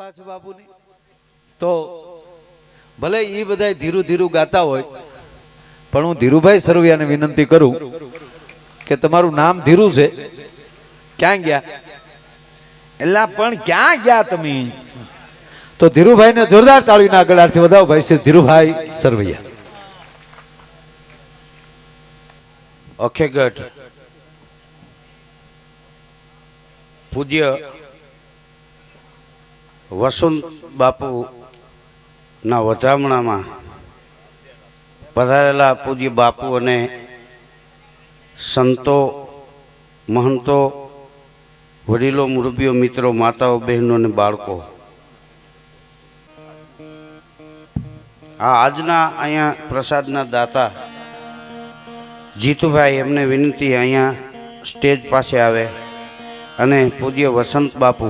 કૃપા છે બાપુની. તો ભલે એ બધા ધીરું ધીરું ગાતા હોય, પણ હું ધીરુભાઈ સરવૈયાને વિનંતી કરું કે તમારું નામ ધીરુ છે, ક્યાં ગયા? એલા પણ ક્યાં ગયા તમે? તો ધીરુભાઈને જોરદાર તાળીના ગળાથી વધાવો. ભાઈ છે ધીરુભાઈ સરવૈયા. અખેગઢ પૂજ્ય વસંત બાપુ ના વધામણામાં પધારેલા પૂજ્ય બાપુ અને સંતો, મહંતો, વડીલો, મુરબીઓ, મિત્રો, માતાઓ, બહેનો અને બાળકો, આ આજના અહીંયા પ્રસાદના દાતા જીતુભાઈ, એમને વિનંતી અહીંયા સ્ટેજ પાસે આવે અને પૂજ્ય વસંત બાપુ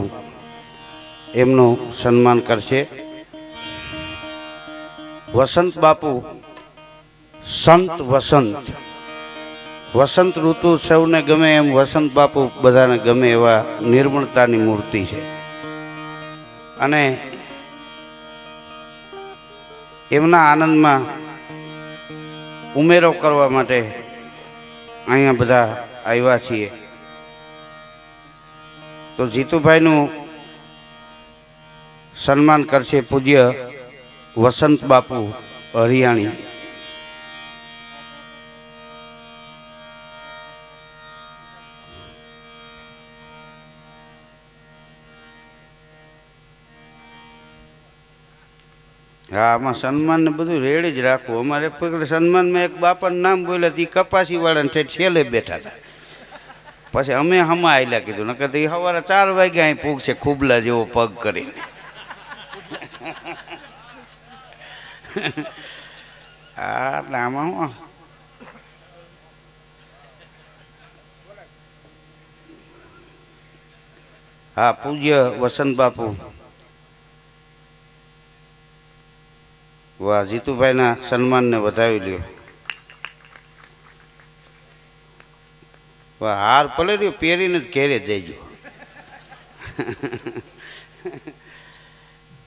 એમનું સન્માન કરશે. વસંત બાપુ સંત વસંત, વસંત ઋતુ સૌને ગમે એમ વસંત બાપુ બધાને ગમે એવા નિર્મળતાની મૂર્તિ છે. અને એમના આનંદમાં ઉમેરો કરવા માટે અહીંયા બધા આવ્યા છીએ. તો જીતુભાઈનું સન્માન કરશે પૂજ્ય વસંત બાપુ હરિયાણી. હા, આમાં સન્માન ને બધું રેડી જ રાખવું. અમારે સન્માનમાં એક બાપાનું નામ બોલ્યા હતી, કપાસી વાળાને ઠેઠ છેલ્લે બેઠા હતા. પછી અમે હમા આયલા કીધું, નકર તો સવારે 4 વાગ્યા અહીં પૂગશે ખુબલા જેવો પગ કરીને. હા, એટલે આમાં હું હા પૂજ્ય વસંત બાપુ. વાહ, જીતુભાઈના સન્માનને વધાવી લ્યો. વાહ, હાર ભલે રહ્યો પહેરીને જ ઘેરે જઈજો.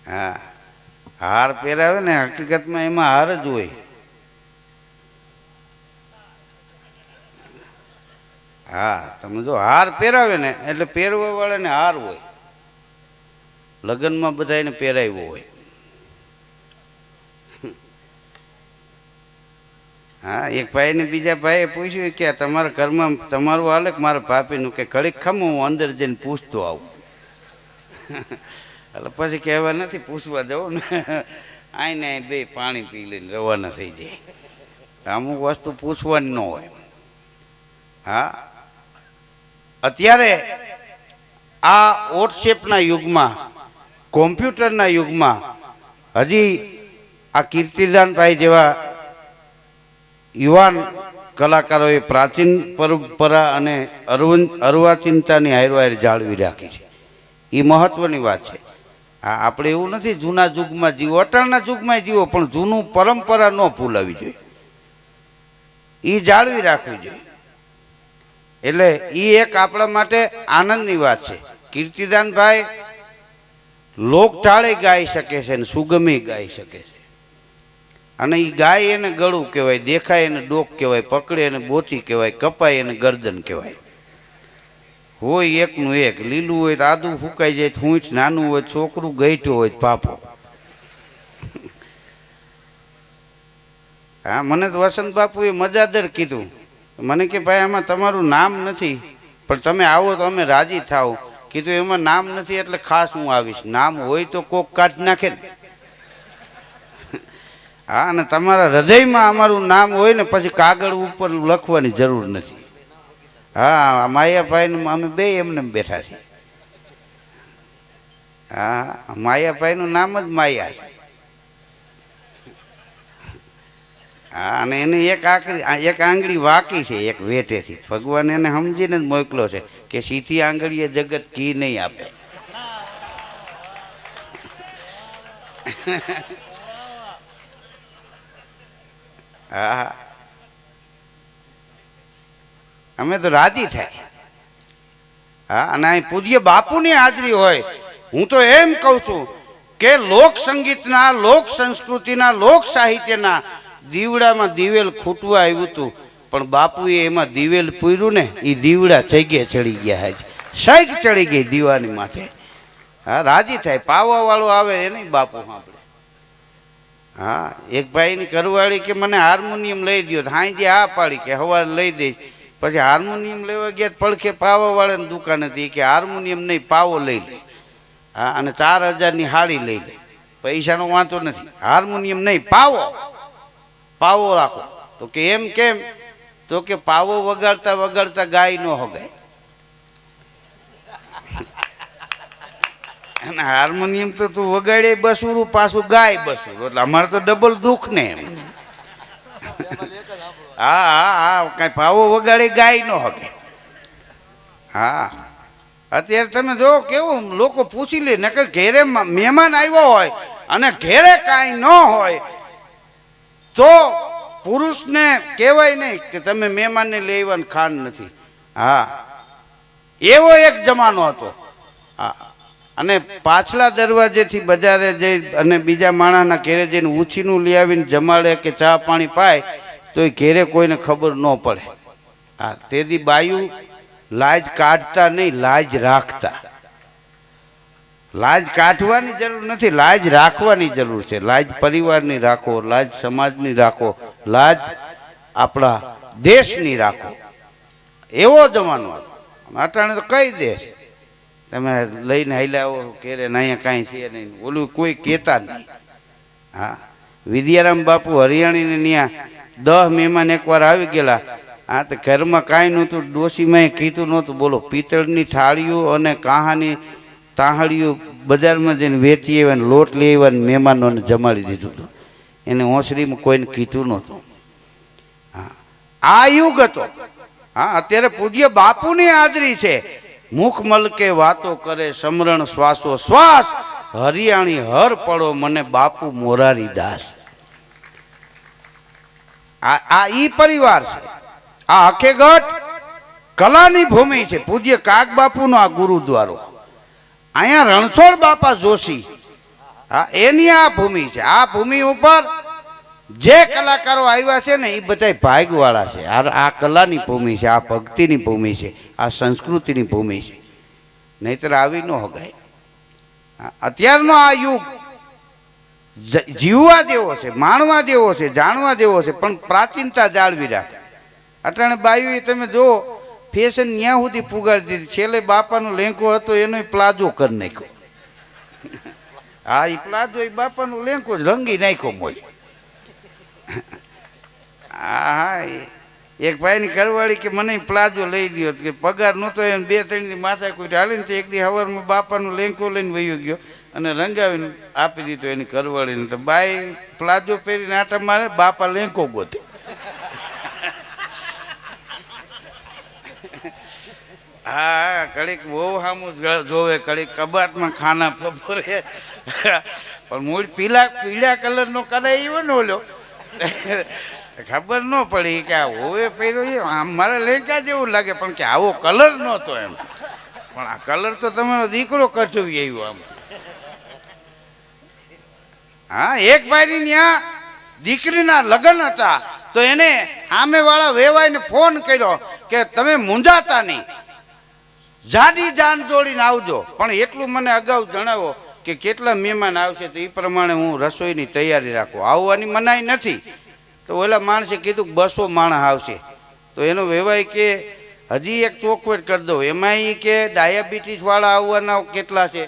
હા, હાર પહેરાવે ને હકીકતમાં એમાં હાર જ હોય. હા, તમે જો હાર પહેરાવે ને એટલે પહેરવા વાળાને હાર હોય. લગ્નમાં બધા એને પહેરાવ્યો હોય. હા, એક ભાઈને બીજા ભાઈએ પૂછ્યું કે તમારા ઘરમાં તમારું હાલે કે મારા ભાભીનું? કે ઘડીક ખમું, હું અંદર જઈને પૂછતો આવું. એટલે પછી કહેવા નથી પૂછવા જવું ને, આઈને બે પાણી પી લઈને રવાના થઈ જાય. અમુક વસ્તુ પૂછવાની ન હોય. હા, અત્યારે આ વોટ્સએપના યુગમાં, કોમ્પ્યુટરના યુગમાં હજી આ કીર્તિદાનભાઈ જેવા યુવાન કલાકારોએ પ્રાચીન પરંપરા અને અર્વાચીનતાની હારવાર જાળવી રાખી છે. એ મહત્વની વાત છે. આપણે એવું નથી જૂના યુગમાં જીવો, અટાણના યુગમાં જીવો, પણ જૂનું પરંપરા ન ભૂલાવી જોઈએ, એ જાળવી રાખવી જોઈએ. એટલે એ એક આપણા માટે આનંદની વાત છે. કીર્તિદાનભાઈ લોકટાળે ગાઈ શકે છે અને સુગમે ગાઈ શકે છે. અને એ ગાય એને ગળું કહેવાય, દેખાય એને ડોક કહેવાય, પકડે એને બોચી કહેવાય, કપાય એને ગરદન કહેવાય. હોય એકનું એક, લીલું હોય તો આદું ફૂંકાઈ જાય, ઠૂંઠ નાનું હોય, છોકરું ગઈઠું હોય પાપો. હા, મને તો વસંત બાપુએ મજાદર કીધું. મને કે ભાઈ આમાં તમારું નામ નથી, પણ તમે આવો તો અમે રાજી થાવ. કીધું એમાં નામ નથી એટલે ખાસ હું આવીશ. નામ હોય તો કોક કાઢી નાખે ને. હા, અને તમારા હૃદયમાં અમારું નામ હોય ને પછી કાગળ ઉપર લખવાની જરૂર નથી. હા, માયાભાઈ અમે બે એમને બેઠા છીએ. હા, માયાભાઈનું નામ જ માયા છે. હા, અને એને એક આંગળી વાકી છે એક વેટેથી. ભગવાન એને સમજીને જ મોકલો છે કે સીધી આંગળીએ જગત ઘી નહીં આપે. હા, અમે તો રાજી થાય. હા, અને અહીં પૂજ્ય બાપુની હાજરી હોય હું તો એમ કહું છું કે લોક સંગીતના, લોક સંસ્કૃતિના, લોક સાહિત્યના દીવડામાં દિવેલ ખૂટવા આવ્યું હતું, પણ બાપુએ એમાં દિવેલ પૂર્યું ને, એ દીવડા જગ્યા ચડી ગયા છે, સૈક ચડી ગઈ દીવાની માથે. હા, રાજી થાય. પાવા વાળો આવે એ નહીં બાપુ સાંભળે. હા, એક ભાઈની ઘરવાળી કે મને હાર્મોનિયમ લઈ દો, હાંજે આ પાડી કે સવારે લઈ દઈશ. પછી હાર્મોનિયમ લેવા ગયા પડખે પાવા વાળાની દુકાન હતી કે હાર્મોનિયમ નહીં, પાવો લઈ લે. હા, અને 4000ની હાડી લઈ લે. પૈસાનો વાંધો નથી, હાર્મોનિયમ નહીં, પાવો રાખો. તો કે એમ કેમ? તો કે પાવો વગાડતા વગાડતા ગાય ન હગાય, અને હાર્મોનિયમ તો તું વગાડે બસુરું, પાછું ગાય બસુરું, એટલે અમારે તો ડબલ દુઃખ ને એમ. હા હા હા, કઈ પાવો વગાડે ગાય ન હગે. હા, અત્યારે તમે જો કેવું લોકો પૂછી લે, નકર ઘેરે મહેમાન આવ્યો હોય અને ઘેરે કાંઈ ન હોય તો પુરુષને કહેવાય નહીં કે તમે મહેમાનને લેવાનું ખાંડ નથી. હા, એવો એક જમાનો હતો. હા, અને પાછલા દરવાજેથી બજારે જઈ અને બીજા માણસના ઘેરે જઈને ઉછીનું લઈ આવીને જમાડે કે ચા પાણી પાય તો એ ઘેરે કોઈને ખબર ન પડે. હા, તેથી બાયું લાજ કાઢતા નહીં, લાજ રાખતા. લાજ કાઢવાની જરૂર નથી, લાજ રાખવાની જરૂર છે. લાજ પરિવારની રાખો, લાજ સમાજની રાખો, લાજ આપણા દેશની રાખો. એવો જમાનો હતો. અટાણે તો કઈ દેશ તમે લઈને હાલ્યા આવો ઘેરે, અહીંયા કાંઈ છે નહીં, ઓલું કોઈ કહેતા નહીં. હા, વિદ્યારામ બાપુ હરિયાણીને ત્યાં 10 મહેમાન એકવાર આવી ગયેલા. હા, તો ઘરમાં કાંઈ નહોતું, ડોશીમાં કીધું નહોતું. બોલો, પિત્તળની થાળીઓ અને કાહાની તાહળીઓ બજારમાં જઈને વેચી આવ્યા ને લોટ લઈ આવ્યા ને મહેમાનોને જમાડી દીધું હતું. એને ઓસરીમાં કોઈને કીધું નહોતું. હા, આ યુગ હતો. હા, અત્યારે પૂજ્ય બાપુની હાજરી છે. મુખ મલકે વાતો કરે, સમરણ શ્વાસો શ્વાસ, હરિયાણી હર પડો મને બાપુ મોરારી દાસ. આ ઈ પરિવાર છે. આ હકીકત કલાની ભૂમિ છે. પૂજ્ય કાગ બાપુનો આ ગુરુદ્વારો. અહીંયા રણછોડ બાપા જોશી, હા, એની આ ભૂમિ છે. આ ભૂમિ ઉપર જે કલાકારો આવ્યા છે ને એ બધા ભાગવાળા છે. આ કલાની ભૂમિ છે, આ ભક્તિની ભૂમિ છે, આ સંસ્કૃતિની ભૂમિ છે. નહીતર આવી ન હગાય. અત્યારનો આ યુગ જીવવા જેવો છે, માણવા જેવો છે, જાણવા જેવો છે, પણ પ્રાચીનતા જાળવી રાખે. અટાણે બાયુએ તમે જો ફેશન ન્યા સુધી પુગાડી દીધી. છેલ્લે બાપાનો લેંકો હતો એનો પ્લાઝો કરી નાખ્યો. હા, એ પ્લાઝો એ બાપાનો લેંકો જ રંગી નાખ્યો મોય. હા, એક ભાઈની ઘરવાળી કે મને પ્લાઝો લઈ દો, કે પગાર નહોતો એમ 2-3 માથા કોઈ હાલે ને, તો એક દી સવારમાં બાપાનો લેંકો લઈને વયો ગયો અને રંગાવીને આપી દીધો એની ઘરવાળીને. તો બાઈ પ્લાઝો પહેરીને આટા મારે, બાપા લેંકો ગોતે. હા, કડીક બહુ સામું જોવે, કડીક કબાટમાં ખાના ફફરે, પણ મૂળ પીળા કલરનો કરાય એવો ને ઓલો ખબર ન પડી કે આ હોવે પહેર્યો. આમ મારે લેંકા જેવું લાગે, પણ કે આવો કલર નહોતો એમ. પણ આ કલર તો તમારો દીકરો કઠવી આવ્યો આમ. હા, એક ભાઈની ત્યાં દીકરીના લગ્ન હતા, તો એને સામેવાળા વેવાઈને ફોન કર્યો કે તમે મૂંઝાતા નહીં, જાડી જાન જોડીને આવજો, પણ એટલું મને અગાઉ જણાવો કે કેટલા મહેમાન આવશે, તો એ પ્રમાણે હું રસોઈની તૈયારી રાખું. આવવાની મનાઈ નથી. તો ઓલા માણસે કીધું 200 માણસ આવશે. તો એનો વેવાય કે હજી એક ચોખવટ કરી દો, એમાં એ કે ડાયાબિટીસવાળા આવવાના કેટલા છે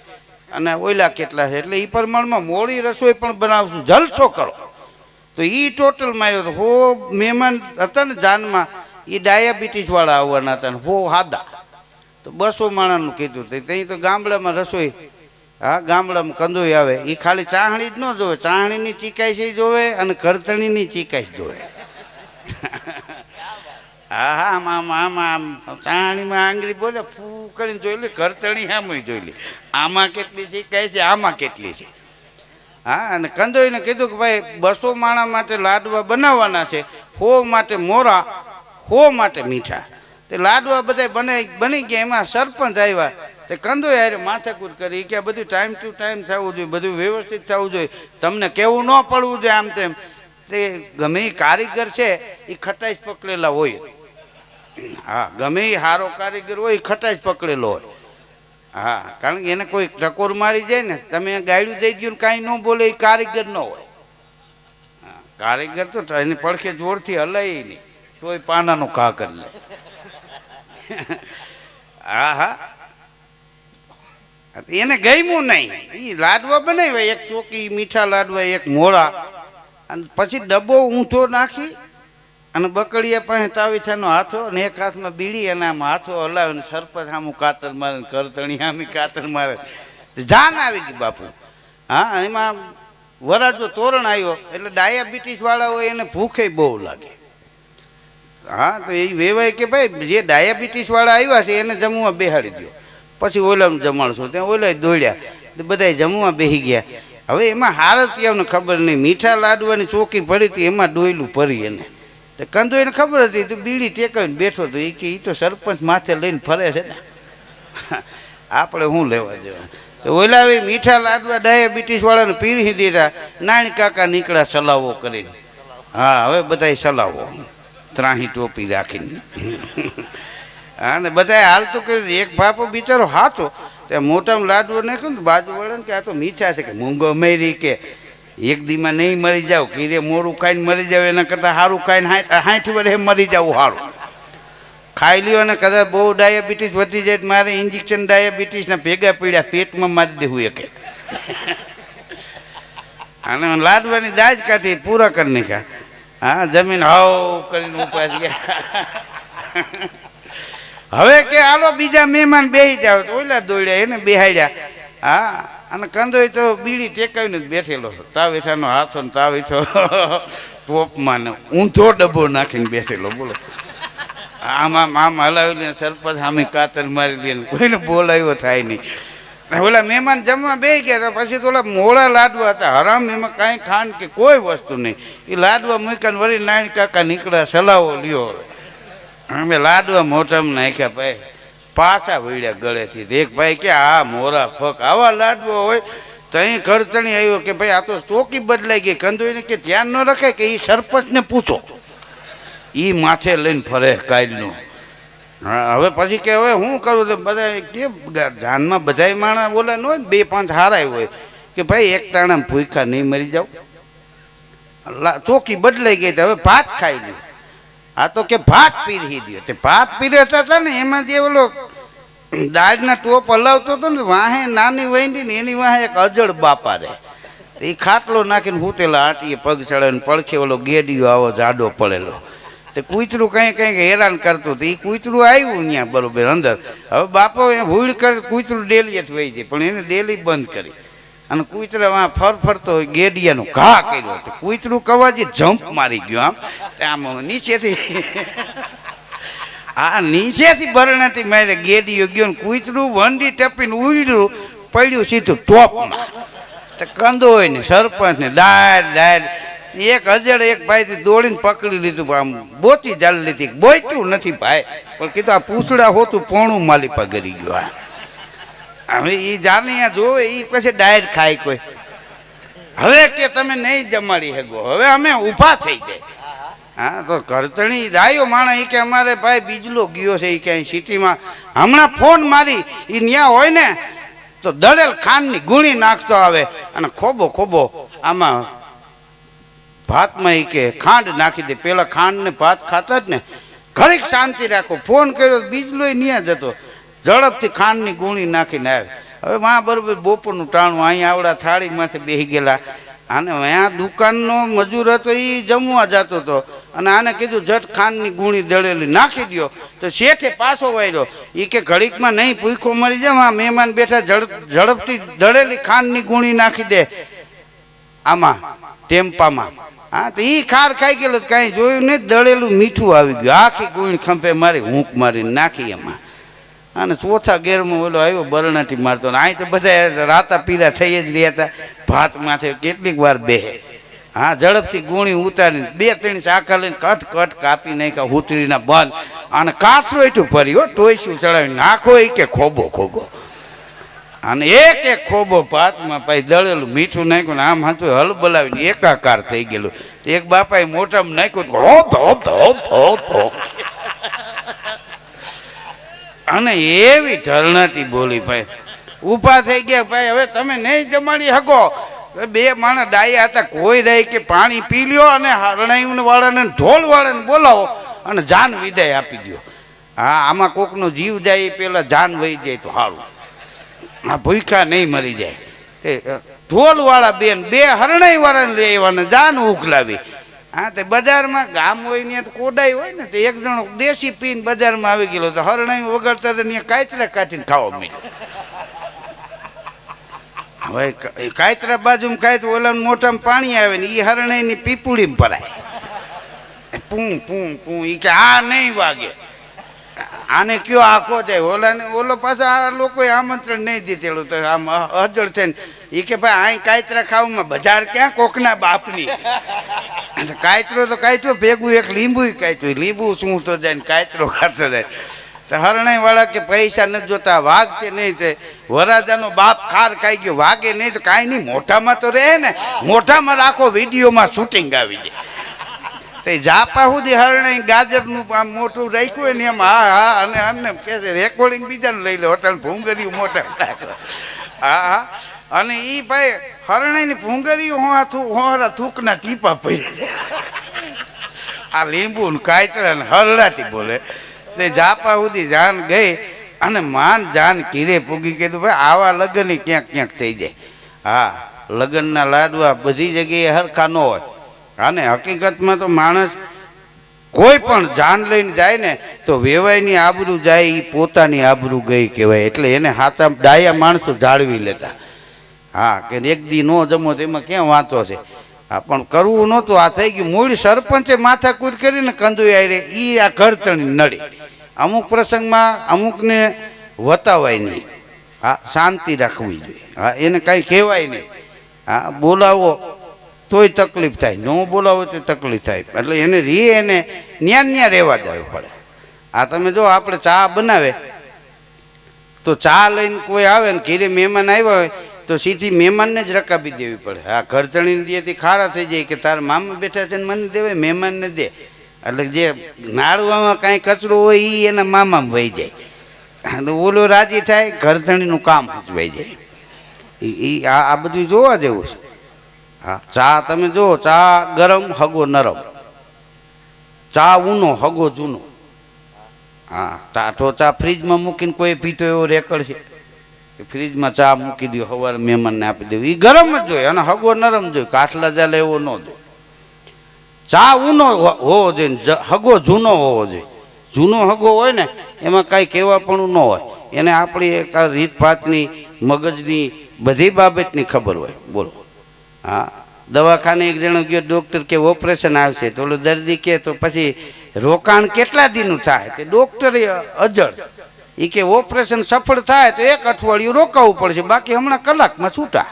અને ઓલા કેટલા છે, એટલે એ પ્રમાણમાં મોડી રસોઈ પણ બનાવશું, જલસો કરો. તો એ ટોટલ માર્યો તો 100 મહેમાન હતા ને જાનમાં, એ ડાયાબિટીસવાળા આવવાના હતા ને 100 સાદા. તો 200 માણસનું કીધું. તો ત્યાં તો ગામડામાં રસોઈ, હા, ગામડામાં કંદોઈ આવે. એ ખાલી ચાહણી જ ન જોવે, ચાહણીની ચીકાઈ છે જોવે અને કરતણીની ચીકાઈ જોવે. હા હા, આમ ચાહણીમાં આંગળી બોલે ફૂ કરીને જોઈ લે, કરતણી આમ જોઈ લે, આમાં કેટલી ચીકાઈ છે, આમાં કેટલી છે. હા, અને કંદોઈને કીધું કે ભાઈ 200 માણસ માટે લાડવા બનાવવાના છે, 100 માટે મોરા, 100 માટે મીઠા. તે લાડવા બધા બની ગયા. એમાં સરપંચ આવ્યા તે કંદો યાર માથાકૂટ કરી કે આ બધું ટાઈમ ટુ ટાઈમ થવું જોઈએ, બધું વ્યવસ્થિત થવું જોઈએ, તમને કેવું ન પડવું જોઈએ આમ તેમ. તે ગમે એ કારીગર છે એ ખટાઈશ પકડેલા હોય. હા, ગમે એ સારો કારીગર હોય એ ખટાઈશ પકડેલો હોય. હા, કારણ કે એને કોઈ ટકોર મારી જાય ને, તમે ગાયડું દઈ દો ને કાંઈ ન બોલે, એ કારીગર ન હોય. હા, કારીગર તો એને પડખે જોરથી હલાય નહીં તોય પાનાનો ઘા કરી લે. હા હા, એને ગમ્યું નહીં, એ લાડવા બનાવ્યા, એક ચોકી મીઠા લાડવા, એક મોળા, અને પછી ડબ્બો ઊંધો નાખી અને બકડીયા પાસે તાવીથાનો હાથો અને એક હાથમાં બીડી અને આમ હાથો હલાવે ને સરપંચ આમ કાતર મારે ને કરતણી આમી કાતર મારે. જાન આવી ગઈ બાપુ. હા, એમાં વરાજો તોરણ આવ્યો એટલે ડાયાબિટીસ વાળા હોય એને ભૂખે બહુ લાગે. હા, તો એ વેવાય કે ભાઈ જે ડાયાબિટીસ વાળા આવ્યા છે એને જમવા બેહાડી દો, પછી ઓલાને જમાડશું. ત્યાં ઓલા દોડ્યા, બધા જમવા બેસી ગયા. હવે એમાં હારતીયાને ખબર નહીં, મીઠા લાડવાની ચોકી ભરી હતી એમાં ડોયલું ભરી એને. કંદો એને ખબર હતી, તું બીડી ટેકાવીને બેઠો હતો. એ કે એ તો સરપંચ માથે લઈને ફરે છે ને, આપણે શું લેવા દેવા. તો ઓલા મીઠા લાડવા ડાયાબિટીસ વાળાને પીરી દીધા. નાની કાકા નીકળ્યા સલાવો કરીને. હા, હવે બધા સલાવો ત્રાહી ટોપી રાખીને. હા, ને બધા હાલતું કર્યું. એક બાપો બિચારો હાથો ત્યાં મોટામાં લાડવો નાખ્યો ને બાજુ વળે ને કે આ તો મીઠા છે, કે મૂંગો મેરી કે એક દીમાં નહીં મરી જાવ, કીરે મોડું ખાઈને મરી જાવ એના કરતાં સારું ખાઈને 60 વર્ષે મરી જવું સારું. ખાઈ લ્યો અને કદાચ બહુ ડાયાબિટીસ વધી જાય તો મારે ઇન્જેક્શન ડાયાબિટીસના ભેગા પીડ્યા પેટમાં મારી દેવું એક. અને લાડવાની દાજ કાઢી પૂરા કરી નાખ્યા. હા, જમીન હાવ કરીને ઉપાસ ગયા. હવે કે હાલો બીજા મહેમાન બેસી જાવ, તો ઓલા દોડ્યા એને બેહાડ્યા. હા, અને કંદોય તો બીડી ટેકાવીને જ બેઠેલો, તાવેઠાનો હાથો ને તાવેઠો ટોપમાં ને ઊંધો ડબ્બો નાખીને બેઠેલો. બોલો, આમ આમ હલાવી લે, સરપંચ સામે કાતર મારી લે, કોઈને બોલાવ્યો થાય નહીં. ઓલા મહેમાન જમવા બેસી ગયા. તો પછી તો ઓલા મોળા લાડવા હતા, હરામ, એમાં કાંઈ ખાંડ કે કોઈ વસ્તુ નહીં. એ લાડવા મૂકીને વળી નાની કાકા નીકળ્યા, સલાવો લ્યો. અમે લાડવા મોઢામાં નાખ્યા, ભાઈ પાછા વળ્યા ગળેથી. એક ભાઈ કે આ મોરા ફક આવા લાડવા હોય તો અહીં કરતણી આવ્યો કે ભાઈ આ તો ચોકી બદલાઈ ગઈ. કંદોઈને કે ધ્યાન ન રખાય કે એ સરપંચને પૂછો, એ માથે લઈને ફરે કાયલનું. હા, હવે પછી કે હવે શું કરું? તો બધા કે જાનમાં બધા માણસ બોલે ન હોય ને, 2-5 હારાય હોય કે ભાઈ એક તાણા ભૂખા નહીં મરી જાવ, ચોકી બદલાઈ ગઈ. હવે ભાત ખાઈ લ્યો. આ તો કે ભાત પીરી દો. તે ભાત પીરસતા હતા ને એમાં જે ઓલો દાળના ટોપ હલાવતો હતો ને, વાહે નાની વૈંડી ને એની વાહે એક અજળ બાપા રહે. એ ખાટલો નાખીને હૂટેલા આટીએ પગ ચડાવીને પડખે ઓલો ગેડીયો આવો જાડો પડેલો. તે કૂતરું કંઈક હેરાન કરતું હતું. એ કૂતરું આવ્યું અહીંયા બરોબર અંદર. હવે બાપો એ ભૂલ કરે, કૂતરું ડેલી જ વહી જાય, પણ એને ડેલી બંધ કરી અને કૂતરામાં ફરફરતો હોય ગેડિયાનો ઘા કર્યો. કૂતરું કવાજી જમ્પ મારી ગયો આમ નીચેથી. આ નીચેથી બરણાથી મારે ગેડીયો ગયો ને કૂતરું વંડી ટપીને ઉડ્યું પડ્યું સીધું ટોપમાં. તો કંદો હોય ને સરપંચ ને ડાયર એક હજાર એક ભાઈ દોડીને પકડી લીધું. આમ બોતી ચાલી લીધી. બોત્યું નથી ભાઈ, પણ કીધું આ પૂછડા હોતું પોણું માલી પર ગરી ગયો. હવે એ જાને અહીંયા જોવે એ પછી ડાયર ખાય કોઈ. હવે કે તમે નહીં જમાડી શકો, હવે અમે ઊભા થઈ જાય. હા, તો કરતણી રાયો માણા એ કે અમારે ભાઈ બીજલો ગયો છે એ ક્યાંય સિટીમાં, હમણાં ફોન મારી એ ન્યા હોય ને તો દળેલ ખાંડની ગુણી નાખતો આવે અને ખોબો આમાં ભાતમાં એ કે ખાંડ નાખી દે. પેલા ખાંડ ને ભાત ખાતા જ ને, ઘડીક શાંતિ રાખો. ફોન કર્યો બીજલો ન્યા જતો, ઝડપથી ખાંડની ગુણી નાખીને આવે. હવે માં બરોબર બપોરનું ટાણું અહીંયા આવડા થાળીમાંથી બેસી ગયેલા. અને અહીંયા દુકાનનો મજૂર હતો એ જમવા જતો હતો અને આને કીધું જટ ખાંડની ગુણી દળેલી નાખી દો. તો શેઠે પાછો વાળ્યો. એ કે ઘડીકમાં નહીં ભૂખો મરી જાવ, આ મહેમાન બેઠા, ઝડપથી દળેલી ખાંડની ગુણી નાખી દે આમાં ટેમ્પામાં. હા, તો એ ખાર ખાઈ ગયેલો, કાંઈ જોયું નહીં, દળેલું મીઠું આવી ગયું. આખી ગુણી ખંભે મારી હૂંક મારીને નાખી એમાં. અને ચોથા ગેરમાં ઓલો આવ્યો બરણાટી મારતો. ને અહીં તો બધા રાતા પીરા થઈ જ રહ્યા હતા ભાત માથે કેટલીક વાર બેહે. હા, ઝડપથી ગુણી ઉતારીને 2-3 શાખા લઈને કટ કાપી નાખ્યા હુતરીના બંધ. અને કાચરો એટલું ભર્યો ટોયસું ચડાવી નાખો એ કે ખોબો. અને એક એક ખોબો ભાતમાં પછી દળેલું મીઠું નાખ્યું ને આમ હાથું હલ બોલાવીને એકાકાર થઈ ગયેલું. એક બાપાએ મોઢામાં નાખ્યું તો હો ધો ધો ધો ધો. અને એવી ઢરણાતી બોલી ભાઈ. ઊભા થઈ ગયા ભાઈ, હવે તમે નહીં જમાડી શકો. બે માણસ ડાયા હતા, કોઈ રહી કે પાણી પી લ્યો અને હરણાઈ વાળાને ઢોલ વાળાને બોલાવો અને જાન વિદાય આપી દો. હા, આમાં કોકનો જીવ જાય પેલા જાન વહી જાય તો સારું. આ ભૂખ્યા નહીં મરી જાય. ઢોલ વાળા બેન બે હરણાઈ વાળાને લઈ આવવાને જાન ઉખલાવી. હા, તે બજારમાં ગામ હોય ને તો કોડાઈ હોય ને તો એક જણો દેશી પીને બજારમાં આવી ગયેલો તો હરણાઈ વગરતા ત્યાં કાચરા કાઢીને ખાવા મળ્યો. હવે કાચરા બાજુમાં ખાય તો ઓલા મોઢામાં પાણી આવે ને એ હરણાઈની પીપુડીમાં ભરાય. પૂં પૂં પૂં. એ કે આ નહીં વાગે, આને કયો આખો જાય. ઓલાને ઓલો પાછો આ લોકોએ આમંત્રણ નહીં દીધેલું તો આમ અજળ છે ને એ કે ભાઈ અહીં કાચરા ખાવામાં બજાર ક્યાં કોકના બાપની. કાચરો તો કાચરો ભેગું એક લીંબુ કાચ્યું. લીંબુ શું તો જાય ને કાચરો ખાતો જાય. તો હરણાઈ વાળા કે પૈસા નથી જોતા, વાઘ છે નહીં છે. વરાજાનો બાપ ખાર ખાઈ ગયો, વાગે નહીં તો કાંઈ નહીં, મોઢામાં તો રહે ને. મોઢામાં રાખો, વિડીયોમાં શૂટિંગ આવી જાય. તે જાપા સુધી હરણાઈ ગાજરનું આમ મોટું રાખ્યું હોય ને એમ હા હા અને આમને કહે છે રેકોર્ડિંગ બીજાને લઈ લો, અટાણ ભૂંગર્યું મોટા રાખો. હા હા. અને એ ભાઈ હરણાઈની ભૂંગર્યું હોરા થૂકના ટીપા પડી. આ લીંબુ ને કાચરા ને હરડાટી બોલે. તે જાપા સુધી જાન ગઈ અને માન જાન કીરે પૂગી. કીધું ભાઈ આવા લગ્ન ક્યાંક ક્યાંક થઈ જાય. હા, લગ્નના લાડવા બધી જગ્યાએ હરખા ન હોય. અને હકીકતમાં તો માણસ કોઈ પણ જાન લઈને જાય ને તો વેવાઈની આબરૂ જાય એ પોતાની આબરૂ ગઈ કહેવાય. એટલે એને હાથા ડાયા માણસો જાળવી લેતા. હા, કે એક દી ન જમો તો એમાં ક્યાં વાંચો છે. હા, પણ કરવું નહોતું. આ થઈ ગયું. મૂળ સરપંચે માથાકૂટ કરીને કંદુઈ આવી એ આ ઘરતણી નડી. અમુક પ્રસંગમાં અમુકને વતાવાય નહીં. હા, શાંતિ રાખવી જોઈએ. હા, એને કાંઈ કહેવાય નહીં. હા, બોલાવો તોય તકલીફ થાય, ન બોલાવો તો તકલીફ થાય. એટલે એને એને ન્યા રહેવા દેવું પડે. આ તમે જો આપણે ચા બનાવે તો ચા લઈને કોઈ આવે ને ઘરે મહેમાન આવ્યા હોય તો સીધી મહેમાનને જ રકાબી દેવી પડે. હા, ઘરતણીને દેથી ખારા થઈ જાય કે તારા મામા બેઠા છે ને મને દેવાય, મહેમાનને દે. એટલે જે નાળવામાં કાંઈ કચરો હોય એ એના મામામાં વહી જાય. તો ઓલો રાજી થાય, ઘરતણીનું કામ વહી જાય. એ આ બધું જોવા જેવું છે. હા, ચા તમે જુઓ, ચા ગરમ હગો નરમ, ચા ઊનો હગો જૂનો. હા, ટાઢો ચા ફ્રીજમાં મૂકીને કોઈ પીતો એવો રેકર્ડ છે કે ફ્રીજમાં ચા મૂકી દો, સવારે મહેમાનને આપી દેવું. એ ગરમ જ જોઈએ અને હગો નરમ જોઈએ, કાઠલા ચાલે એવો ન જોઈએ. ચા ઊનો હોવો જોઈએ, હગો જૂનો હોવો જોઈએ. જૂનો હગો હોય ને એમાં કાંઈ કહેવાપણું ન હોય. એને આપણી એક રીતભાતની મગજની બધી બાબતની ખબર હોય. બોલો. હા, દવાખાને એક જણો ગયો, ડૉક્ટર કે ઓપરેશન આવશે તો ઓલો દર્દી કે તો પછી રોકાણ કેટલા દિનનું થાય? તે ડૉક્ટરે અજળ એ કે ઓપરેશન સફળ થાય તો 1 અઠવાડિયું રોકાવું પડશે, બાકી હમણાં કલાકમાં છૂટા.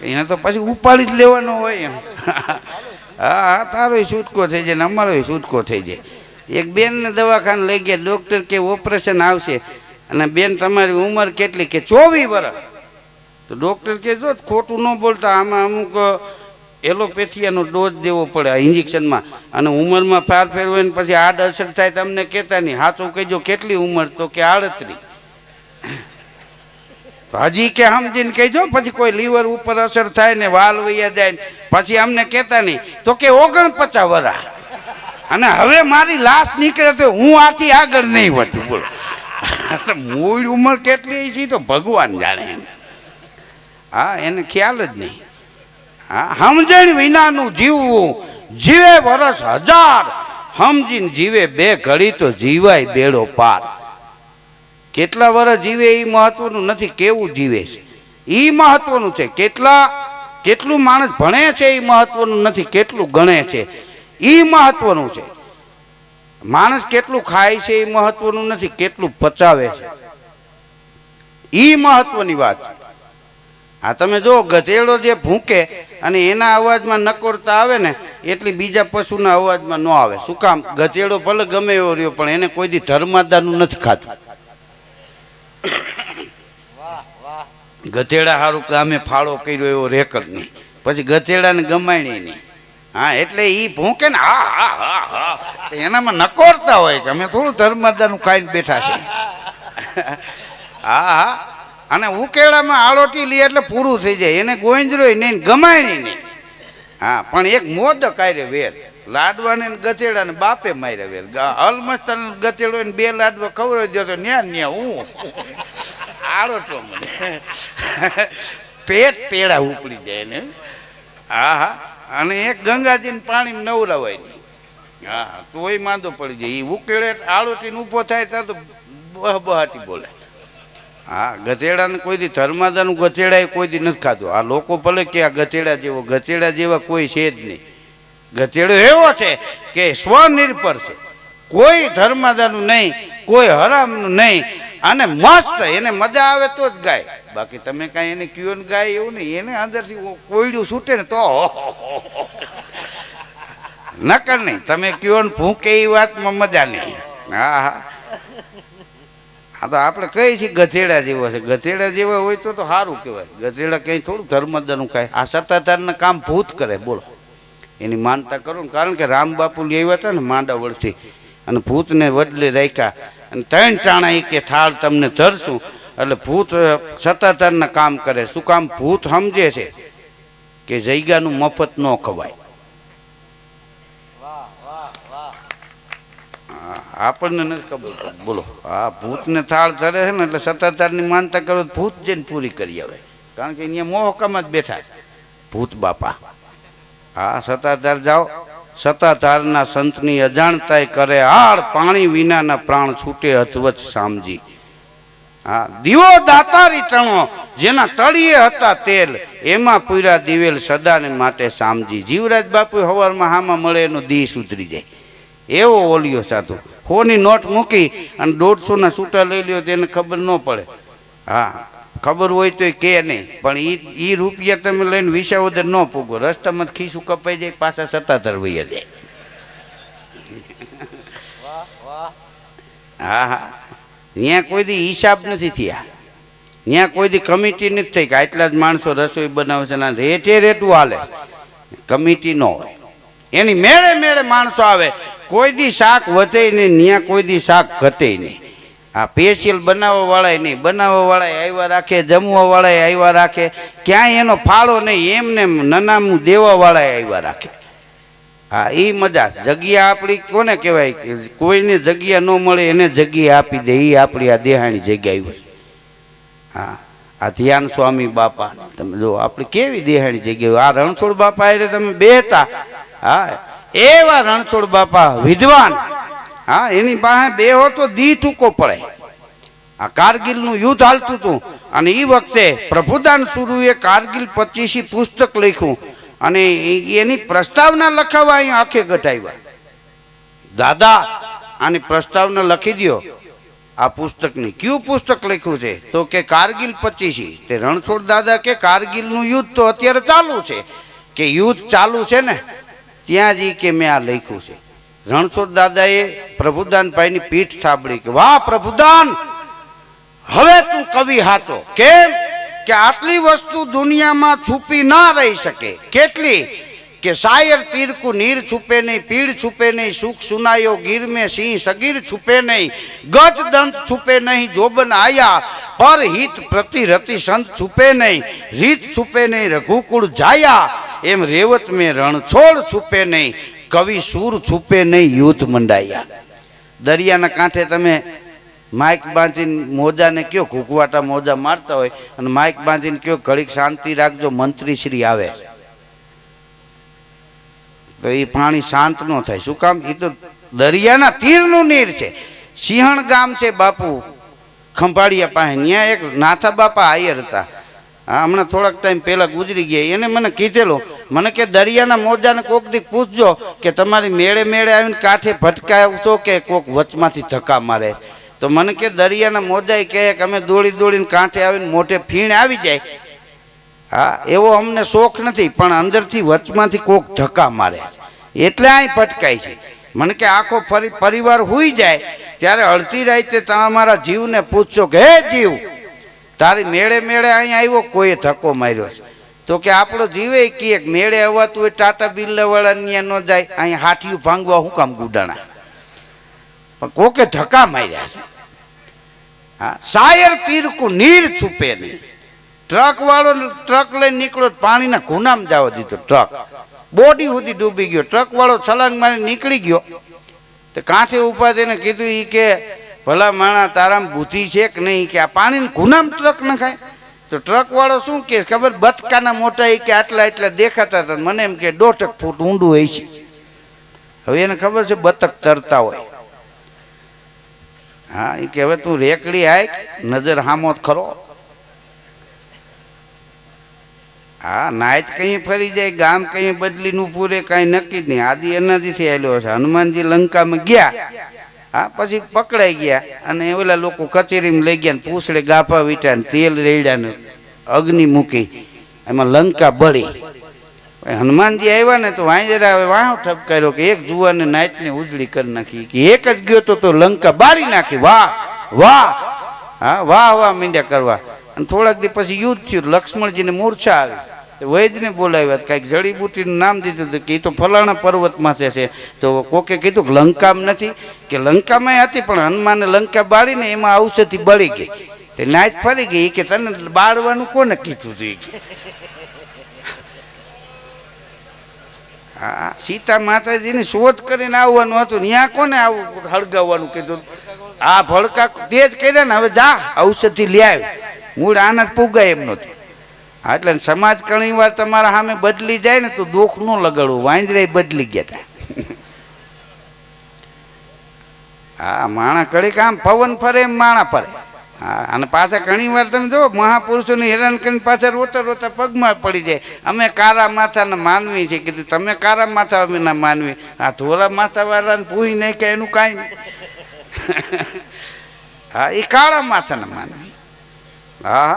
એને તો પછી ઉપાડી જ લેવાનો હોય એમ. હા, તારો છૂટકો થઈ જાય ને અમારો છૂટકો થઈ જાય. એક બેનને દવાખાને લઈ ગયા, ડૉક્ટર કે ઓપરેશન આવશે અને બેન તમારી ઉંમર કેટલી? કે 24 વર્ષ. તો ડૉક્ટર કે જો ખોટું ન બોલતા, આમાં અમુક એલોપેથિયાનો ડોઝ દેવો પડે આ ઇન્જેક્શનમાં, અને ઉંમરમાં ફેરફેર હોય ને પછી આડ અસર થાય તમને કહેતા નહીં. સાચું કહેજો કેટલી ઉંમર? તો કે 38. હજી કે સમજીને કહેજો, પછી કોઈ લીવર ઉપર અસર થાય ને વાલ વૈયા જાય ને પછી અમને કહેતા નહીં. તો કે 49 વર્ષ. અને હવે મારી લાશ નીકળે તો હું આથી આગળ નહીં વધું. બોલો, મૂળ ઉંમર કેટલી છે તો ભગવાન જાણે એમ. હા, એને ખ્યાલ જ નહીં. હા, સમજણ વિનાનું જીવવું. જીવે વર્ષ 1000, સમજીને જીવે 2 ઘડી તો જીવાય બેડો પાર. કેટલા વર્ષ જીવે એ મહત્વનું નથી, કેવું જીવે છે એ મહત્વનું છે. કેટલું માણસ ભણે છે એ મહત્વનું નથી, કેટલું ગણે છે એ મહત્વનું છે. માણસ કેટલું ખાય છે એ મહત્વનું નથી, કેટલું પચાવે છે એ મહત્વની વાત છે. આ તમે જો ગધેડો જે ભૂંકે અને એના અવાજમાં નકોરતા આવે ને એટલી બીજા પશુના અવાજમાં ન આવે. શું કામ? ગધેડો ભલે ગમે એવો રહ્યો પણ એને કોઈ દી ધર્માદાનું નથી ખાતું. ગધેડા સારું ગામે ફાળો કર્યો એવો રેકર્ડ નહીં, પછી ગધેડાને ગમાણી નહીં. હા એટલે એ ભૂંકે ને હા હા હા હા એનામાં નકોરતા હોય કે અમે થોડું ધર્મદાનું ખાઈને બેઠા છે. હા હા અને ઉકેળામાં આળોટી લે એટલે પૂરું થઈ જાય, એને ગોંજરો નહીં ગમાણી નહીં. હા પણ એક મોદ કાઢે વેર, લાડવાને ગધેડાને બાપે માર્યા વેર. અલમસ્તન ગધેડો ને 2 લાડવા ખવડાવી દો તો ન્યા ન્યા હું આળોટો મને પેટ પેડા ઉપડી જાય ને. હા હા અને એક ગંગાજીને પાણી નવરાવાય નહીં. હા હા તોય માંદો પડી જાય. એ ઉકેળે આળોટીને ઊભો થાય ત્યાં તો બહાટી બોલે. હા ગધેડાને કોઈ દી ધર્માદાનું ગધેડા કોઈ દી નથી ખાધું. આ લોકો ભલે કે આ ગધેડા જેવા કોઈ છે જ નહીં. ગધેડો એવો છે કે સ્વનિર્ભર છે, કોઈ ધર્માદાનું નહીં, કોઈ હરામનું નહીં, અને મસ્ત એને મજા આવે તો જ ગાય. બાકી તમે કાંઈ એને કયો ને ગાય એવું નહીં, એને અંદરથી કોયડું છૂટે ને તો નકર નહીં. તમે કયો ને ભૂકે એ વાતમાં મજા નહીં. હા હા હા તો આપણે કહીએ છીએ ગધેડા જેવો છે, ગધેડા જેવા હોય તો સારું કહેવાય. ગધેડા કંઈ થોડું ધર્મદાનું ખાય. આ સત્તાધારના કામ ભૂત કરે, બોલો એની માનતા કરો ને. કારણ કે રામ બાપુ લેવા હતા ને માંડા વળથી, અને ભૂતને વડલે રાખ્યા, અને 3 ટાણા એ કે થાળ તમને ધરશું. એટલે ભૂત સત્તાધારના કામ કરે. શું કામ? ભૂત સમજે છે કે જૈગાનું મફત ન ખવાય. આપણને નથી ખબર, બોલો. આ ભૂતને થાળ ધરે છે ને એટલે સત્તાધારની માનતા કરો, ભૂત જઈને પૂરી કરી આવે. કારણ કે અહીંયા મોહકામાં જ બેઠા છે ભૂત બાપા. હા સત્તાધાર જાઓ, સત્તાધારના સંતની અજાણતાય કરે હાર, પાણી વિનાના પ્રાણ છૂટે અધવચ સામજી. હા દીવો દાતારી તણો, જેના તળિયે હતા તેલ, એમાં પૂરા દિવેલ સદાને માટે સામજી. જીવરાજ બાપુ હવારમાં હામાં મળે એનો દી સુધરી જાય એવો ઓલિયો સાધુ. 100ની નોટ મૂકી અને 150ના છૂટા લઈ લ્યો તો એને ખબર ન પડે. હા ખબર હોય તો કે નહીં, પણ એ રૂપિયા તમે લઈને વિસાવદર ન પૂગો, રસ્તામાં ખીસું કપાઈ જાય, પાછા સત્તાધાર વૈયા જાય. હા હા ત્યાં કોઈ દી હિસાબ નથી થયા, ત્યાં કોઈ દી કમિટી નથી થઈ કે આટલા જ માણસો રસોઈ બનાવે છે, રેટે રેટું હાલે. કમિટી ન હોય, એની મેળે મેળે માણસો આવે. કોઈ દી શાક વધે નહીં, ત્યાં કોઈ દી શાક ઘટે નહીં. આ સ્પેશિયલ બનાવવા વાળા નહીં, બનાવવા વાળા આવ્યા રાખે, જમવા વાળા આવ્યા રાખે, ક્યાંય એનો ફાળો નહીં, એમને નનામું દેવા વાળા આવ્યા રાખે. હા એ મજા. જગ્યા આપણી કોને કહેવાય? કોઈને જગ્યા ન મળે એને જગ્યા આપી દે, એ આપણી આ દેહાણી જગ્યા આવી. હા આ ધ્યાન સ્વામી બાપા તમે જો આપણી કેવી દેહાણી જગ્યા. આ રણછોડ બાપા એટલે તમે બેહતા, હા એવા રણછોડ બાપા વિદ્વાન. હા એની પાસે બેહો તો દી ટૂંકો પડે. આ કારગિલનું યુદ્ધ હાલતું હતું, અને એ વખતે પ્રભુદાન સુરુએ કારગિલ 25 પુસ્તક લખ્યું, અને એની પ્રસ્તાવના લખાવવા અહીંયા આંખે ગઢાવ્યા. દાદા આની પ્રસ્તાવના લખી દો આ પુસ્તકની. કયું પુસ્તક લખ્યું છે? તો કે કારગિલ 25. તે રણછોડ દાદા કે કારગિલનું યુદ્ધ તો અત્યારે ચાલુ છે, કે યુદ્ધ ચાલુ છે ને ત્યાં જ કે મેં આ લખ્યું છે. રણછોડ દાદાએ પ્રભુદાનભાઈની પીઠ થાબડી કે વાહ પ્રભુદાન, હવે તું કવિ હાચો. કેમ કે આટલી વસ્તુ દુનિયામાં છુપી ના રહી શકે. કેટલી? કે શાયર તીર કો નીર છુપે નહીં, પીડ છુપે નહીં, સુખ સુનાયો ગીર में સિંહ સગીર છુપે નહીં, ગજ દંત છુપે નહીં, જોબન આયા પર હિત પ્રતિ રતિ સંત છુપે નહીં, રીત છુપે નહીં, રઘુકુળ જાયા, એમ રેવત में રણછોડ છુપે નહીં, કવિ સૂર છુપે નહીં, યુદ્ધ મંડાયા. દરિયાના કાંઠે તમે માઇક બાંધીને મોજાને કયો, ઘૂઘવાટા મોજા મારતા હોય, અને માઇક બાંધીને કયો ઘડીક શાંતિ રાખજો, મંત્રી શ્રી આવે, તો એ પાણી શાંત ન થાય. શું કામ? એ તો દરિયાના તીરનું નીર છે. સિંહણ ગામ છે બાપુ ખંભાળિયા પાસે, ત્યાં એક નાથા બાપા આયર હતા. હા હમણાં થોડાક ટાઈમ પહેલાં ગુજરી ગયા. એને મને કીધેલું, મને કે દરિયાના મોજાને કોક દી પૂછજો કે તમારી મેળે મેળે આવીને કાંઠે ભટકાવશો કે કોક વચમાંથી ધક્કા મારે. તો મને કે દરિયાના મોજાએ કહે કે અમે દોડી દોડીને કાંઠે આવીને મોઢે ફીણ આવી જાય. હા એવો અમને શોખ નથી, પણ અંદરથી વચમાંથી કોક ધક્કા મારે એટલે અહીં ભટકાય છે. મને કે આખો પરિવાર હુઈ જાય ત્યારે અડધી રાતે તમારા જીવને પૂછશો કે હે જીવ, તારી મેળે મેળે અહીંયા આવ્યો કોઈએ ધક્કો માર્યો છે તો કે આપણો જીવે કે મેળે અવાતું હોય ટાટા બિરલાવાળા ત્યાં ન જાય, અહીંયા હાથિયું ભાંગવા હું કામ ગુડાણા, પણ કોકે ધક્કા માર્યા છે. હા, શાયર તીરકું નીર છુપે નહીં. ટ્રક વાળો ટ્રક લઈને નીકળ્યો, પાણીના ખૂણામાં જવા દીધો, ટ્રક બોડી સુધી ડૂબી ગયો. ટ્રક વાળો છલાંગ મારી નીકળી ગયો તો કાંઠે ઉભા થઈને કીધું ઈ કે ભલા માણા તારામાં બુદ્ધિ છે કે નહીં, કે આ પાણીના ખૂણામાં ટ્રક નખાય? તો ટ્રક વાળો શું કે ખબર, બતકાના મોટા એ કે આટલા એટલા દેખાતા હતા, મને એમ કે 1.5 ફૂટ ઊંડું હોય છે. હવે એને ખબર છે બતક તરતા હોય. હા, એ કે હવે તું રેકડી આય, નજર હામો ખરો. હા, નાયત કઈ ફરી જાય, ગામ કઈ બદલી નું પૂરે કઈ નક્કી જ નહીં. આદિ એનાથી આવેલો છે. હનુમાનજી લંકામાં ગયા, હા, પછી પકડાઈ ગયા અને ઓલા લોકો કચેરીમાં લઈ ગયા, પૂછડે ગાફા વીટા, તેલ રેડ્યા ને અગ્નિ મૂકી, એમાં લંકા બળી. હનુમાનજી આવ્યા ને તો વાંજરા હવે વાહ ઠપકાર્યો કે એક જુવાને નાયતને ઉજળી કરી નાખી, કે એક જ ગયો તો લંકા બાળી નાખી. વાહ વાહ, હા, વાહ વાહ મીંડ્યા કરવા. અને થોડાક દી પછી યુદ્ધ થયું, લક્ષ્મણજીને મૂર્છા આવી, વૈદને બોલાવ્યા, કાંઈક જડીબુટીનું નામ દીધું હતું કે એ તો ફલાણા પર્વત માથે છે. તો કોકે કીધું કે લંકામાં નથી, કે લંકામાં હતી પણ હનુમાને લંકા બાળીને એમાં ઔષધિ બળી ગઈ, તે નાયત ફરી ગઈ. કે તને બાળવાનું કોને કીધું હતું? હા, સીતા માતાજીની શોધ કરીને આવવાનું હતું, ત્યાં કોને આવું હળગાવવાનું કીધું? આ ભડકા તેજ કર્યા ને, હવે જા ઔષધિ લઈ આવી. મૂળ આના જ પુગાય એમ નથી. એટલે સમાજ ઘણી વાર તમારા સામે બદલી જાય ને તો દુઃખ ન લગાડવું. વાંદરા બદલી ગયા હતા. હા, માણા કડીક આમ પવન ફરે એમ માણા ફરે. હા, અને પાછા ઘણી વાર તમે જો મહાપુરુષોને હેરાન કરીને પાછા રોતા રોતા પગમાં પડી જાય. અમે કારા માથાના માનવી છે. કીધું તમે કારા માથા અમે ના માનવી, આ ધોરા માથા વાળાને પૂરી નહીં કે એનું કાંઈ નહીં. હા, એ કાળા માથાના માનવી. હા,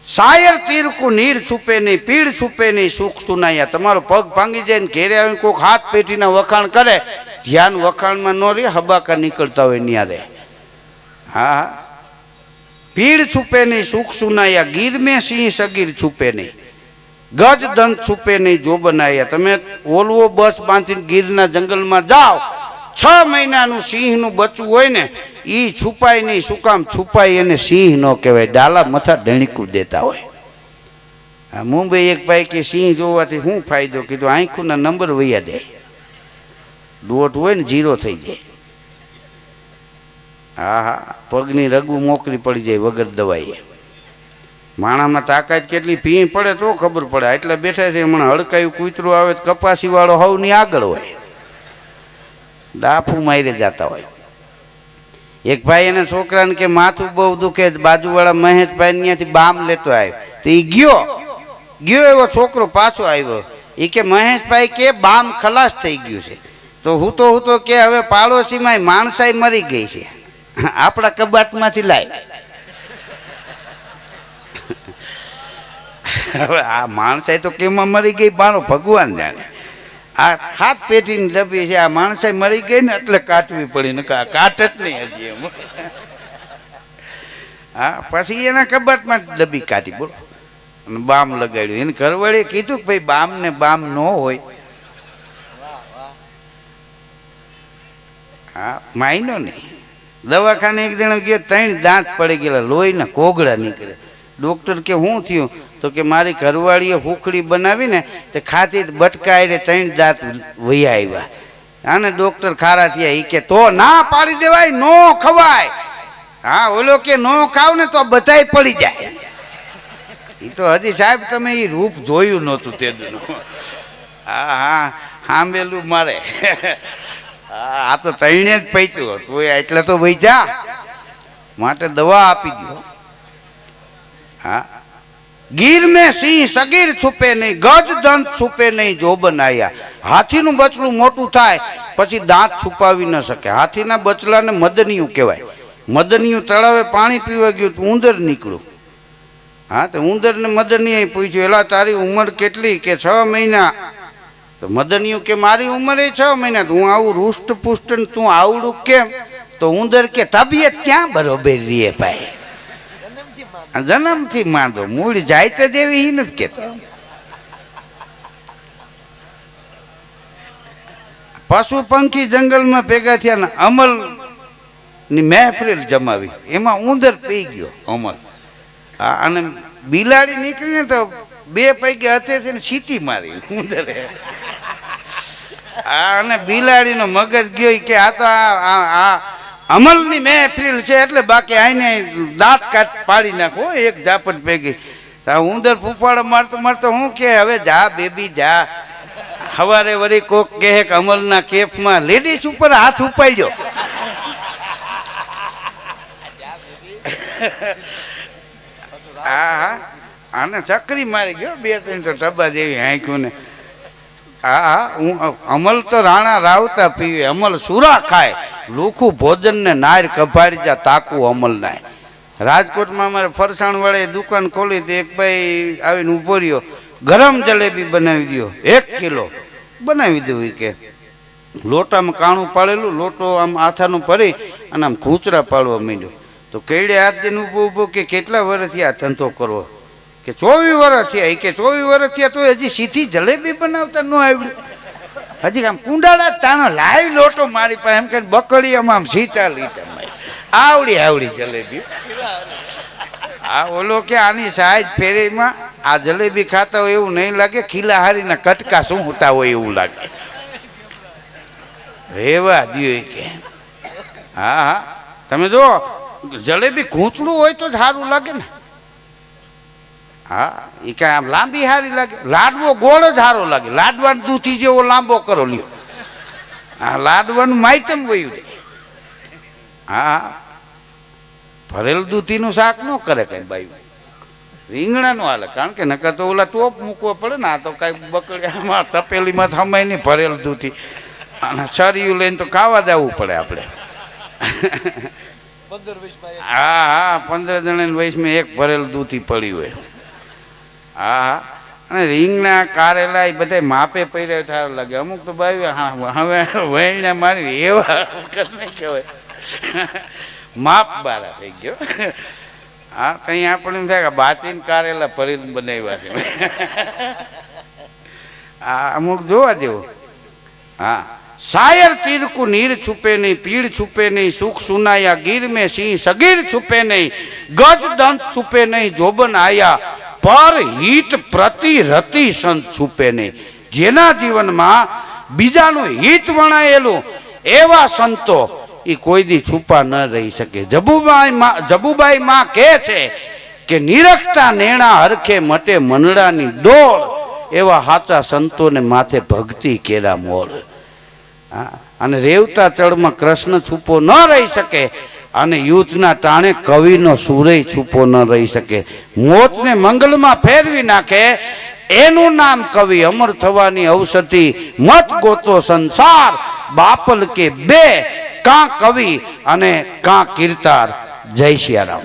શાયર તીરકું નીર છુપે નહીં, પીડ છુપે નહીં, સુખ સુનાયા. તમારો પગ ભાંગી જાય ને ઘેરે આવીને કોઈક હાથ પેટીના વખાણ કરે, ધ્યાન વખાણમાં ન રહે, હબાકા નીકળતા હોય ન્યારે. હા, પીડ છુપે નહીં, સુખ સુનાયા. ગીર મેં સિંહ સગીર છુપે નહીં, ગજ દંત છુપે નહીં, જો બનાયા. તમે ઓલવો બસ બાંધીને ગીરના જંગલમાં જાઓ, 6 મહિનાનું સિંહનું બચ્ચું હોય ને એ છુપાય નહીં. શું કામ છુપાય? એને સિંહ ન કહેવાય, ડાલા મથા ડણીકું દેતા હોય. મુંબઈ એક ભાઈ કે સિંહ જોવાથી શું ફાયદો? કીધું આંખોના નંબર વૈયા જાય, દોટ હોય ને 0 થઈ જાય. હા હા, પગની રગું મોકરી પડી જાય વગર દવાઈએ. માણામાં તાકાત કેટલી ભીં પડે તો ખબર પડે. એટલે બેઠા છે હમણાં હડકાયું કૂતરું આવે તો કપાસી વાળો હવની આગળ હોય, ડાફું મારી જતા હોય. એક ભાઈ એના છોકરાને કે માથું બહુ દુખે, બાજુવાળા મહેશભાઈ ત્યાંથી બામ લેતો આવ્યો. તો એ ગયો એવો છોકરો પાછો આવ્યો. એ કે મહેશભાઈ કે બામ ખલાસ થઈ ગયું છે. તો હું તો કે હવે પાડોશીમાં માણસાઈ મરી ગઈ છે, આપણા કબાટમાંથી લાય. હવે આ માણસાઈ તો કેમાં મરી ગઈ બાનો ભગવાન જાણે. આ હાથ પેટીની ડબ્બી છે, આ માણસે મરી ગઈ ને એટલે કાટવી પડી, ને કાટ જ નહીં હજી એમ. હા, પછી એના કબાટમાં ડબ્બી કાઢી, બોલો, અને બામ લગાડ્યું. એને ઘરવાળીએ કીધું કે ભાઈ બામ ને બામ ન હોય. હા, માયનો નહીં. દવાખાને એક જણા ગયો, 3 દાંત પડી ગયેલા, લોહીના કોગળા નીકળે. ડૉક્ટર કે શું થયું? તો કે મારી ઘરવાળીએ હુખડી બનાવીને તે ખાતી બટકા એટલે 3 દાંત વૈયા આવ્યા. આને ડૉક્ટર ખારા થયા. એ કે તો ના પાડી દેવાય, નો ખવાય. હા, ઓલો કે નો ખાવ ને તો બધાય પડી જાય. એ તો હજી સાહેબ તમે એ રૂપ જોયું નહોતું તેનું. હા હા, સાંભળેલું મારે. આ તો 3 જ પૈતું હતું, એટલે તો વહી જા માટે દવા આપી દો. હા, ગીર મેં સિંહ સગીર છુપે નહીં, ગજ દંત છુપે નહીં, જો બનાયા. હાથીનું બચલું મોટું થાય પછી દાંત છુપાવી ન શકે. હાથીના બચલાને મદનિયું કહેવાય. મદનિયું તળાવે પાણી પીવા ગયું તો ઉંદર નીકળ્યું. હા, તો ઉંદરને મદનિયાએ પૂછ્યું, એલા તારી ઉંમર કેટલી? કે 6 મહિના. તો મદનિયું કે મારી ઉંમર 6 મહિના. હું આવું રૂષ્ટ પુષ્ટ તું આવડું કેમ? તો ઉંદર કે તબિયત ક્યાં બરોબર રીએ ભાઈ. આ જન્મથી માંદો મૂળ જાય તે દેવી એ નથી કહેતો. પશુ પંખી જંગલમાં ભેગા થયા ને અમલ ની મહેફિલ જમાવી, એમાં ઉંદર પી ગયો અમલ. અને બિલાડી નીકળીને તો બે પૈકી હથે છે ને સીટી મારી ઉંદરે. અને બિલાડીનો મગજ ગયો કે આ તો આ અમલની મહેફિલ છે એટલે બાકી આઈને દાંત કાટ પાડી નાખો એક ઝાપટ ભેગી. ઉંદર ફૂફાડો મારતો મારતો હું કે હવે જા બેબી જા. સવારે વળી કોક કહે કે અમલના કેફમાં લેડીઝ ઉપર હાથ ઉપાડ્યો. હા હા આને ચકરી મારી ગયો 2-3 તો ટબા જેવી હાંખ્યું ને. હા હું અમલ તો રાણા રાવતા પીવે, અમલ સુરા ખાય, લુખું ભોજન ને નાર કભાડી જા તાકું અમલ નાય. રાજકોટમાં અમારે ફરસાણ વાળે દુકાન ખોલી તો એક ભાઈ આવીને ઉભો રહ્યો, ગરમ જલેબી બનાવી દો 1 કિલો બનાવી દઉં. કે લોટામાં કાણું પાડેલું, લોટો આમ આથાનું ભરી અને આમ ખૂંચરા પાડવા માંડ્યો. તો કેડે હાથ દઈને ઊભો ઊભો કે કેટલા વર્ષથી આ ધંધો કરવો? કે 24 વર્ષ થયા. કે 24 વર્ષ થયા તો હજી સીધી જલેબી બનાવતા ન આવડ્યું? હજી આમ કુંડાળા તાણો લાઈ લોટો મારી પાસે એમ કે બકડી આમ સીતા લીટા આવડી આવડી જલેબી. આ ઓલો કે આની સાઈઝ ફેરીમાં આ જલેબી ખાતા હોય એવું નહીં લાગે, ખીલાહારીના કટકા શું હોતા હોય એવું લાગે. રેવા દ્યો કે હા હા તમે જો જલેબી ખૂંચડું હોય તો જ સારું લાગે ને. હા એ કાંઈ આમ લાંબી સારી લાગે? લાડવો ગોળ જ સારો લાગે. લાડવાનો દૂધી જેવો લાંબો કરો લ્યો. હા લાડવાનું માયતમ વયું જાય. હા ભરેલ દૂધીનું શાક ન કરે કઈ બાઈ, રીંગણાનું હાલે, કારણ કે નકર તો ઓલા ટોપ મૂકવો પડે ને. આ તો કાંઈ બકડીયામાં તપેલીમાં થમાય નહીં ભરેલ દૂધી, અને છરિયું લઈને તો ખાવા જવું પડે આપણે. હા હા 15 જણાની વયસમાં એક ભરેલ દૂધી પડી હોય. હા હા અને રીંગણા કારેલા એ બધા માપે પડ્યા સારું લાગે. અમુક તો ભાઈ હવે વહેણ્યા મારી એવા નહીં કહેવાય, માપ બારા થઈ ગયો. હા કંઈ આપણે એમ થાય કે બાતીને કારેલા ભરીને બનાવ્યા છે. હા અમુક જોવા જેવું. હા શાયર તીર કો નીર છુપે નહીં, પીड़ છુપે નહીં, સુખ સુનાયા ગીર में सिंह सगीर છુપે નહીં, ગજ દંત છુપે નહીં, જોબન આયા પર હિત પ્રતિ રતિ સંત છુપે નહીં. જેના જીવનમાં બીજાનું હિત વણાયેલું એવા સંતો એ કોઈ દી છુપા ન રહી શકે. જબુબાઈ માં કહે છે કે નિરખતા નેણા હરખે મટે મનડાની ડોળ, એવા સાચા સંતોને માથે ભક્તિ કેરા મોળ. અને રેવતા ચડમાં કૃષ્ણ છુપો ન રહી શકે, અને યુદ્ધના ટાણે કવિનો સુરય છુપો ન રહી શકે. મોતને મંગલમાં ફેરવી નાખે એનું નામ કવિ. અમર થવાની ઔષધિ મત ગોતો સંસાર, બાપલ કે બે કાં કવિ અને કાં કીર્તાર. જય સિયારામ.